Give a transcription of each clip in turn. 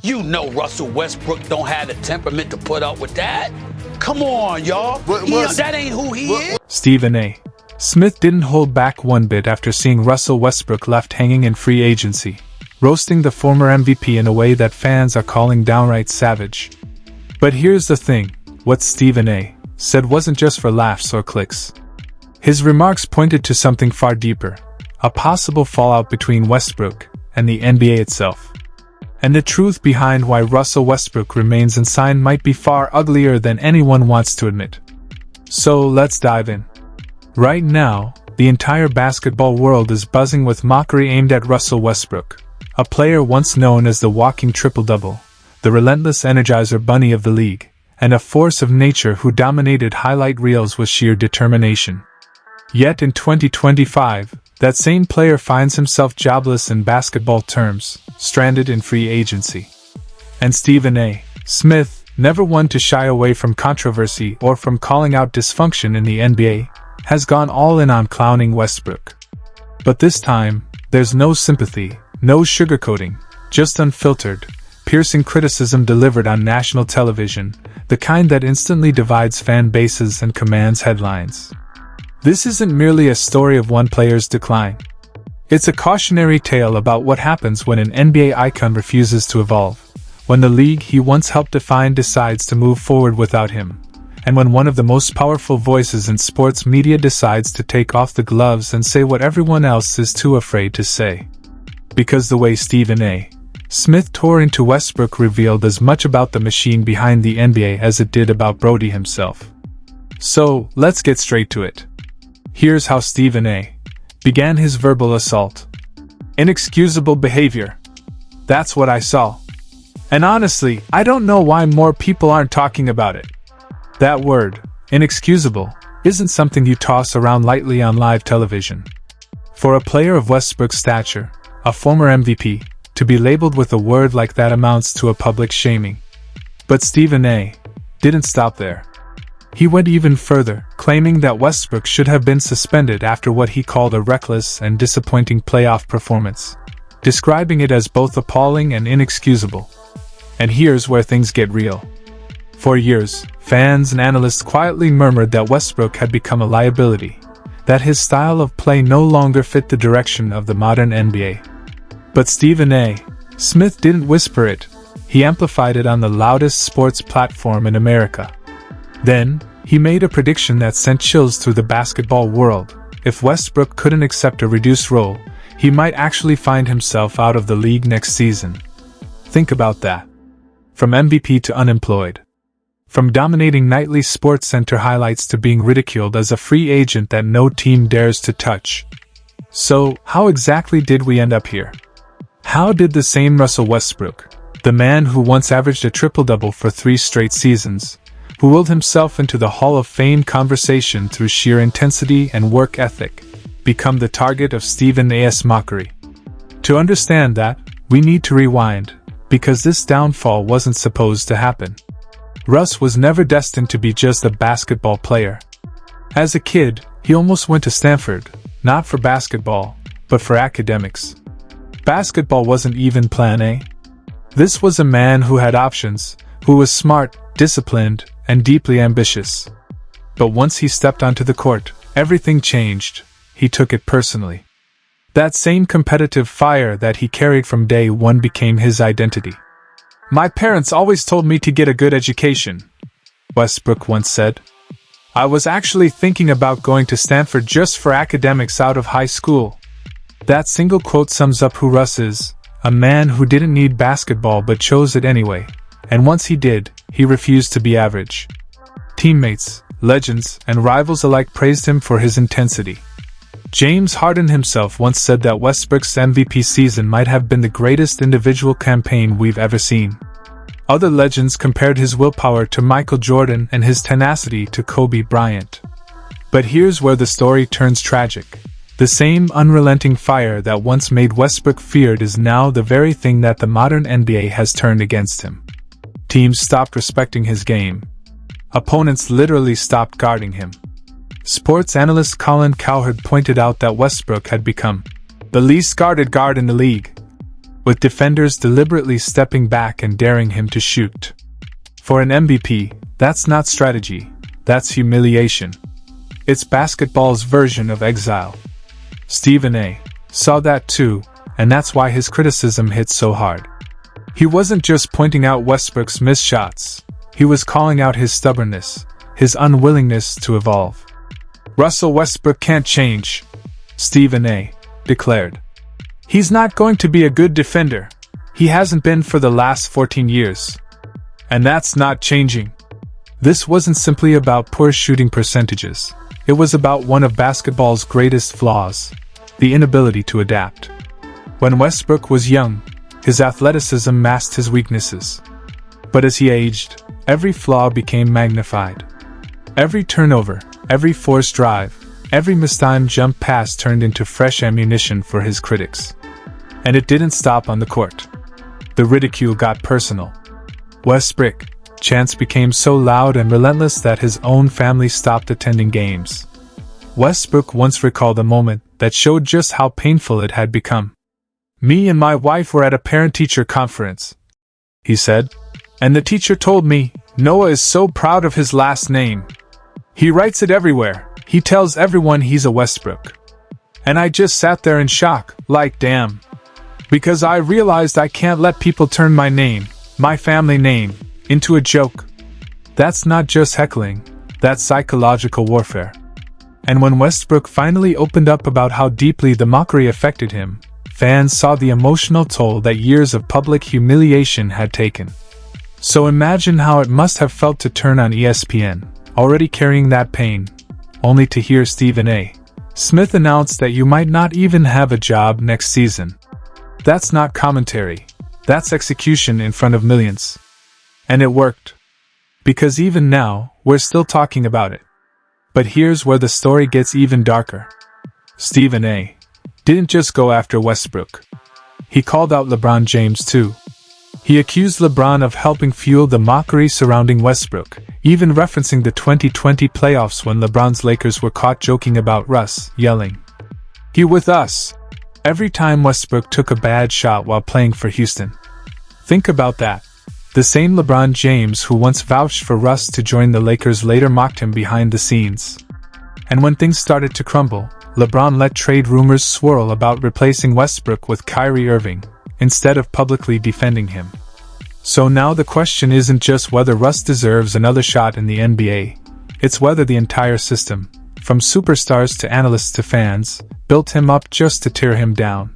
You know Russell Westbrook don't have the temperament to put up with that. Come on, y'all. That ain't who he is. Stephen A. Smith didn't hold back one bit after seeing Russell Westbrook left hanging in free agency, roasting the former MVP in a way that fans are calling downright savage. But here's the thing, what Stephen A. said wasn't just for laughs or clicks. His remarks pointed to something far deeper, a possible fallout between Westbrook and the NBA itself. And the truth behind why Russell Westbrook remains unsigned might be far uglier than anyone wants to admit. So let's dive in. Right now, the entire basketball world is buzzing with mockery aimed at Russell Westbrook, a player once known as the walking triple-double, the relentless Energizer Bunny of the league, and a force of nature who dominated highlight reels with sheer determination. Yet in 2025, that same player finds himself jobless in basketball terms, stranded in free agency. And Stephen A. Smith, never one to shy away from controversy or from calling out dysfunction in the NBA, has gone all in on clowning Westbrook. But this time, there's no sympathy, no sugarcoating, just unfiltered, piercing criticism delivered on national television, the kind that instantly divides fan bases and commands headlines. This isn't merely a story of one player's decline. It's a cautionary tale about what happens when an NBA icon refuses to evolve, when the league he once helped define decides to move forward without him, and when one of the most powerful voices in sports media decides to take off the gloves and say what everyone else is too afraid to say. Because the way Stephen A. Smith tore into Westbrook revealed as much about the machine behind the NBA as it did about Brody himself. So, let's get straight to it. Here's how Stephen A. began his verbal assault. Inexcusable behavior. That's what I saw. And honestly, I don't know why more people aren't talking about it. That word, inexcusable, isn't something you toss around lightly on live television. For a player of Westbrook's stature, a former MVP, to be labeled with a word like that amounts to a public shaming. But Stephen A. didn't stop there. He went even further, claiming that Westbrook should have been suspended after what he called a reckless and disappointing playoff performance, describing it as both appalling and inexcusable. And here's where things get real. For years, fans and analysts quietly murmured that Westbrook had become a liability, that his style of play no longer fit the direction of the modern NBA. But Stephen A. Smith didn't whisper it, he amplified it on the loudest sports platform in America. Then, he made a prediction that sent chills through the basketball world. If Westbrook couldn't accept a reduced role, he might actually find himself out of the league next season. Think about that. From MVP to unemployed. From dominating nightly SportsCenter highlights to being ridiculed as a free agent that no team dares to touch. So, how exactly did we end up here? How did the same Russell Westbrook, the man who once averaged a triple-double for 3 straight seasons, who willed himself into the Hall of Fame conversation through sheer intensity and work ethic, become the target of Stephen A.'s mockery? To understand that, we need to rewind, because this downfall wasn't supposed to happen. Russ was never destined to be just a basketball player. As a kid, he almost went to Stanford, not for basketball, but for academics. Basketball wasn't even plan A. This was a man who had options, who was smart, disciplined, and deeply ambitious. But once he stepped onto the court, everything changed. He took it personally. That same competitive fire that he carried from day one became his identity. "My parents always told me to get a good education," Westbrook once said. "I was actually thinking about going to Stanford just for academics out of high school." That single quote sums up who Russ is, a man who didn't need basketball but chose it anyway, and once he did, he refused to be average. Teammates, legends, and rivals alike praised him for his intensity. James Harden himself once said that Westbrook's MVP season might have been the greatest individual campaign we've ever seen. Other legends compared his willpower to Michael Jordan and his tenacity to Kobe Bryant. But here's where the story turns tragic. The same unrelenting fire that once made Westbrook feared is now the very thing that the modern NBA has turned against him. Teams stopped respecting his game. Opponents literally stopped guarding him. Sports analyst Colin Cowherd pointed out that Westbrook had become the least guarded guard in the league. with defenders deliberately stepping back and daring him to shoot. For an MVP, that's not strategy, that's humiliation. It's basketball's version of exile. Stephen A. saw that too, and that's why his criticism hit so hard. He wasn't just pointing out Westbrook's missed shots, he was calling out his stubbornness, his unwillingness to evolve. Russell Westbrook can't change, Stephen A. declared. He's not going to be a good defender. He hasn't been for the last 14 years. And that's not changing. This wasn't simply about poor shooting percentages. It was about one of basketball's greatest flaws, the inability to adapt. When Westbrook was young, his athleticism masked his weaknesses. But as he aged, every flaw became magnified. Every turnover, every forced drive, every mistimed jump pass turned into fresh ammunition for his critics. And it didn't stop on the court. The ridicule got personal. Westbrook chants became so loud and relentless that his own family stopped attending games. Westbrook once recalled a moment that showed just how painful it had become. "Me and my wife were at a parent-teacher conference," he said, "and the teacher told me, Noah is so proud of his last name. He writes it everywhere, he tells everyone he's a Westbrook. And I just sat there in shock, like damn. Because I realized I can't let people turn my name, my family name, into a joke. That's not just heckling, that's psychological warfare." And when Westbrook finally opened up about how deeply the mockery affected him, fans saw the emotional toll that years of public humiliation had taken. So imagine how it must have felt to turn on ESPN, already carrying that pain, only to hear Stephen A. Smith announce that you might not even have a job next season. That's not commentary, that's execution in front of millions. And it worked. Because even now, we're still talking about it. But here's where the story gets even darker. Stephen A. didn't just go after Westbrook. He called out LeBron James too. He accused LeBron of helping fuel the mockery surrounding Westbrook, even referencing the 2020 playoffs when LeBron's Lakers were caught joking about Russ, yelling, "He with us," every time Westbrook took a bad shot while playing for Houston. Think about that. The same LeBron James who once vouched for Russ to join the Lakers later mocked him behind the scenes. And when things started to crumble, LeBron let trade rumors swirl about replacing Westbrook with Kyrie Irving, instead of publicly defending him. So now the question isn't just whether Russ deserves another shot in the NBA, it's whether the entire system, from superstars to analysts to fans, built him up just to tear him down.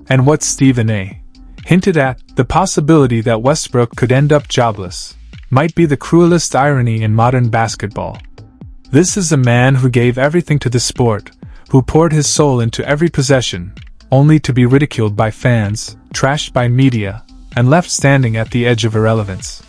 And what Stephen A. hinted at, the possibility that Westbrook could end up jobless, might be the cruelest irony in modern basketball. This is a man who gave everything to the sport, who poured his soul into every possession, only to be ridiculed by fans, trashed by media, and left standing at the edge of irrelevance.